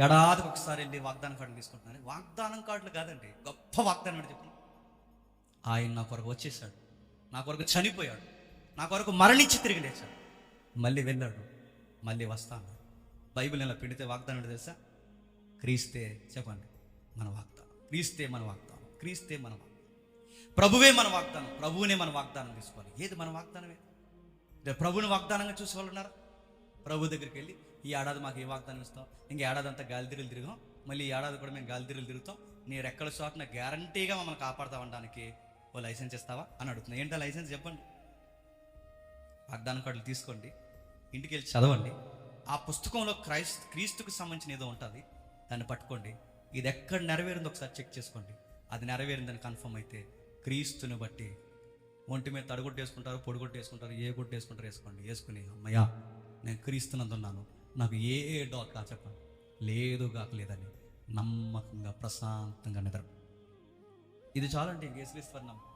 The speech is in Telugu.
ఏడాదికి ఒకసారి వెళ్ళి వాగ్దానం కార్డులు తీసుకుంటున్నాను. వాగ్దానం కార్డులు కాదండి, గొప్ప వాగ్దానం అని చెప్పి ఆయన నా కొరకు వచ్చేసాడు, నా కొరకు చనిపోయాడు, నా కొరకు మరణించి తిరిగి లేచాడు, మళ్ళీ వెళ్ళాడు, మళ్ళీ వస్తాను. బైబిల్ ఇలా పెడితే వాగ్దానం తెలుసా? క్రీస్తే, చెప్పండి, మన వాగ్దానం. క్రీస్తే మన వాగ్దానం, క్రీస్తే మన వాగ్దానం, ప్రభువే మన వాగ్దానం, ప్రభువునే మన వాగ్దానం తీసుకోవాలి. ఏది మన వాగ్దానమే? ప్రభువుని వాగ్దానంగా చూసేవాళ్ళు ఉన్నారా? ప్రభు దగ్గరికి వెళ్ళి ఈ ఏడాది మాకు ఏ వాగ్దానం ఇస్తాం, ఇంక ఏడాది అంతా గాలిదిరులు తిరిగాం, మళ్ళీ ఈ ఏడాది కూడా మేము గాలిదిరులు తిరుగుతాం, నీ రెక్కల చోటన గ్యారంటీగా మమ్మల్ని కాపాడుతావు అనడానికి ఓ లైసెన్స్ ఇస్తావా అని అడుగుతున్నాయి. ఏంటో లైసెన్స్ చెప్పండి. వాగ్దానం కార్డులు తీసుకోండి, ఇంటికి వెళ్ళి చదవండి. ఆ పుస్తకంలో క్రీస్తుకు సంబంధించిన ఏదో ఉంటుంది, దాన్ని పట్టుకోండి. ఇది ఎక్కడ నెరవేరిందో ఒకసారి చెక్ చేసుకోండి. అది నెరవేరిందని కన్ఫర్మ్ అయితే క్రీస్తుని బట్టి ఒంటి మీద తడగొట్టు వేసుకుంటారు, పొడిగొట్టు వేసుకుంటారు, ఏ గుట్టు వేసుకుంటారు వేసుకోండి. వేసుకుని అమ్మయ్యా నేను క్రీస్తునందున్నాను, నాకు ఏ డోకా చెప్పండి లేదు కాకలేదని నమ్మకంగా ప్రశాంతంగా నిద్ర. ఇది చాలండి. ఇంకేసు నమ్మకం.